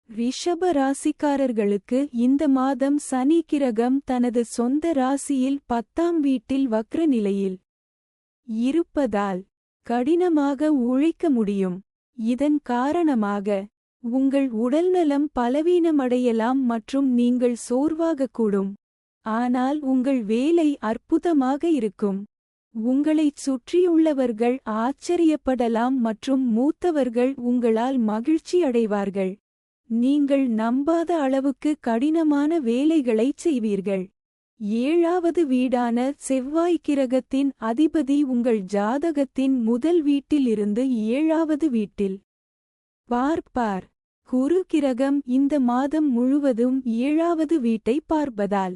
ரிஷப ராசிக்காரர்களுக்கு இந்த மாதம் சனி கிரகம் தனது சொந்த ராசியில் 10ஆம் வீட்டில் வக்ர நிலையில் இருப்பதால் கடினமாக உழைக்க முடியும். இதன் காரணமாக உங்கள் உடல்நலம் பலவீனமடையலாம் மற்றும் நீங்கள் சோர்வாகக்கூடும். ஆனால் உங்கள் வேலை அற்புதமாக இருக்கும். உங்களைச் சுற்றியுள்ளவர்கள் ஆச்சரியப்படலாம் மற்றும் மூத்தவர்கள் உங்களால் மகிழ்ச்சி அடைவார்கள். நீங்கள் நம்பாத அளவுக்கு கடினமான வேலைகளைச் செய்வீர்கள். 7வது வீடான செவ்வாய் கிரகத்தின் அதிபதி உங்கள் ஜாதகத்தின் முதல் வீட்டில் இருந்து 7வது வீட்டில் பார்ப்பார். குரு கிரகம் இந்த மாதம் முழுவதும் 7வது வீட்டை பார்ப்பதால்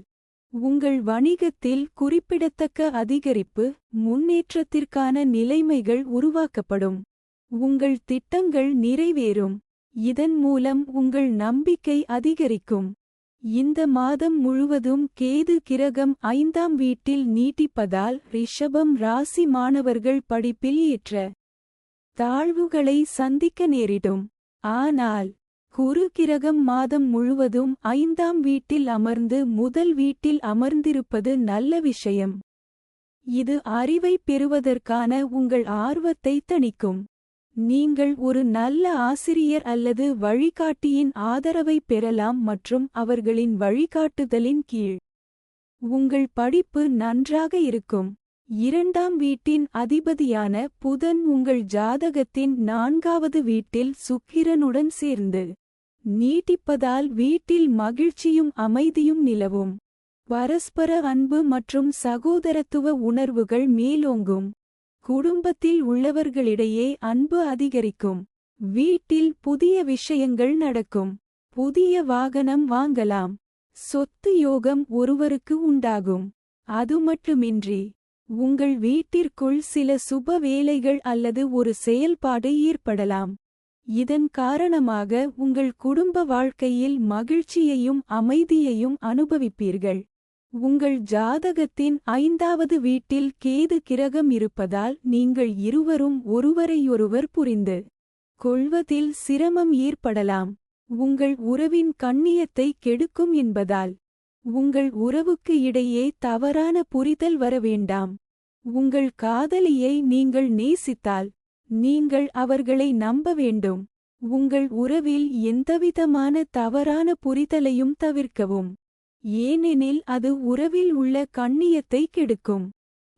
உங்கள் வணிகத்தில் குறிப்பிடத்தக்க அதிகரிப்பு, முன்னேற்றத்திற்கான நிலைமைகள் உருவாக்கப்படும். உங்கள் திட்டங்கள் நிறைவேறும். இதன் மூலம் உங்கள் நம்பிக்கை அதிகரிக்கும். இந்த மாதம் முழுவதும் கேது கிரகம் 5ஆம் வீட்டில் நீட்டிப்பதால் ரிஷபம் ராசி மாணவர்கள் படிப்பில் ஏற்ற தாழ்வுகளை சந்திக்க நேரிடும். ஆனால் குரு கிரகம் மாதம் முழுவதும் 5ஆம் வீட்டில் அமர்ந்து முதல் வீட்டில் அமர்ந்திருப்பது நல்ல விஷயம். இது அறிவைப் பெறுவதற்கான உங்கள் ஆர்வத்தை தணிக்கும். நீங்கள் ஒரு நல்ல ஆசிரியர் அல்லது வழிகாட்டியின் ஆதரவைப் பெறலாம் மற்றும் அவர்களின் வழிகாட்டுதலின் கீழ் உங்கள் படிப்பு நன்றாக இருக்கும். 2ஆம் வீட்டின் அதிபதியான புதன் உங்கள் ஜாதகத்தின் 4வது வீட்டில் சுக்கிரனுடன் சேர்ந்து நீட்டிப்பதால் வீட்டில் மகிழ்ச்சியும் அமைதியும் நிலவும். பரஸ்பர அன்பு மற்றும் சகோதரத்துவ உணர்வுகள் மேலோங்கும். குடும்பத்தில் உள்ளவர்களிடையே அன்பு அதிகரிக்கும். வீட்டில் புதிய விஷயங்கள் நடக்கும். புதிய வாகனம் வாங்கலாம். சொத்து யோகம் ஒருவருக்கு உண்டாகும். அதுமட்டுமின்றி உங்கள் வீட்டிற்குள் சில சுப வேலைகள் அல்லது ஒரு செயல்பாடு ஏற்படலாம். இதன் காரணமாக உங்கள் குடும்ப வாழ்க்கையில் மகிழ்ச்சியையும் அமைதியையும் அனுபவிப்பீர்கள். உங்கள் ஜாதகத்தின் 5வது வீட்டில் கேது கிரகம் இருப்பதால் நீங்கள் இருவரும் ஒருவரையொருவர் புரிந்து கொள்வதில் சிரமம் ஏற்படலாம். உங்கள் உறவின் கண்ணியத்தை கெடுக்கும் என்பதால் உங்கள் உறவுக்கு இடையே தவறான புரிதல் வர வேண்டாம். உங்கள் காதலியை நீங்கள் நேசித்தால் நீங்கள் அவர்களை நம்ப வேண்டும். உங்கள் உறவில் எந்தவிதமான தவறான புரிதலையும் தவிர்க்கவும். ஏனெனில் அது உறவில் உள்ள கண்ணியத்தை கெடுக்கும்.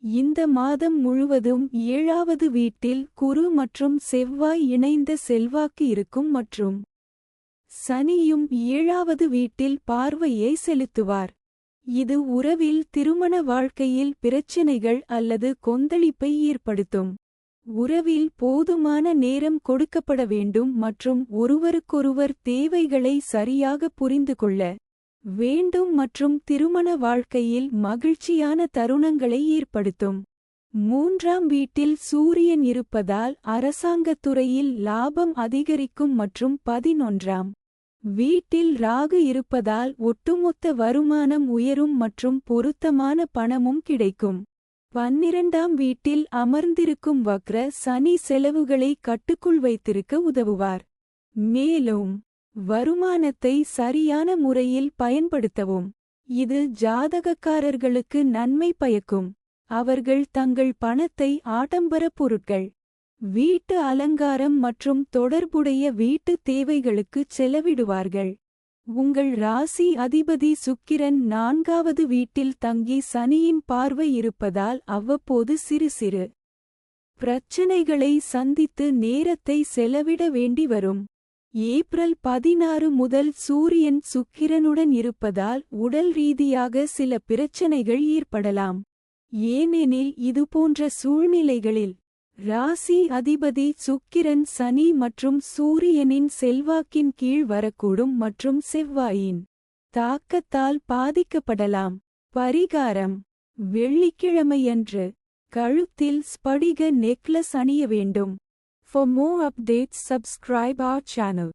இந்த மாதம் முழுவதும் 7வது வீட்டில் குரு மற்றும் செவ்வாய் இணைந்த செல்வாக்கு இருக்கும் மற்றும் சனியும் 7வது வீட்டில் பார்வையை செலுத்துவார். இது உறவில் திருமண வாழ்க்கையில் பிரச்சினைகள் அல்லது கொந்தளிப்பை ஏற்படுத்தும். உறவில் போதுமான நேரம் கொடுக்கப்பட வேண்டும் மற்றும் ஒருவருக்கொருவர் தேவைகளை சரியாக புரிந்து கொள்ள வேண்டும் மற்றும் திருமண வாழ்க்கையில் மகிழ்ச்சியான தருணங்களை ஏற்படுத்தும். 3ஆம் வீட்டில் சூரியன் இருப்பதால் அரசாங்கத் துறையில் லாபம் அதிகரிக்கும் மற்றும் 11ஆம் வீட்டில் ராகு இருப்பதால் ஒட்டுமொத்த வருமானம் உயரும் மற்றும் பொருத்தமான பணமும் கிடைக்கும். 12ஆம் வீட்டில் அமர்ந்திருக்கும் வக்ர சனி செலவுகளை கட்டுக்குள் வைத்திருக்க உதவுவார். மேலும் வருமானத்தை சரியான முறையில் பயன்படுத்தவும். இது ஜாதகக்காரர்களுக்கு நன்மை பயக்கும். அவர்கள் தங்கள் பணத்தை ஆடம்பர பொருட்கள், வீட்டு அலங்காரம் மற்றும் தொடர்புடைய வீட்டு தேவைகளுக்குச் செலவிடுவார்கள். உங்கள் ராசி அதிபதி சுக்கிரன் 4வது வீட்டில் தங்கி சனியின் பார்வை இருப்பதால் அவ்வப்போது சிறு சிறு பிரச்சினைகளை சந்தித்து நேரத்தை செலவிட வேண்டி வரும். ஏப்ரல் 16 முதல் சூரியன் சுக்கிரனுடன் இருப்பதால் உடல் ரீதியாக சில பிரச்சினைகள் ஏற்படலாம். ஏனெனில் இதுபோன்ற சூழ்நிலைகளில் ராசி அதிபதி சுக்கிரன் சனி மற்றும் சூரியனின் செல்வாக்கின் கீழ் வரக்கூடும் மற்றும் செவ்வாயின் தாக்கத்தால் பாதிக்கப்படலாம். பரிகாரம்: வெள்ளிக்கிழமையன்று கழுத்தில் ஸ்படிக நெக்லஸ் அணிய வேண்டும். For more updates, subscribe our channel.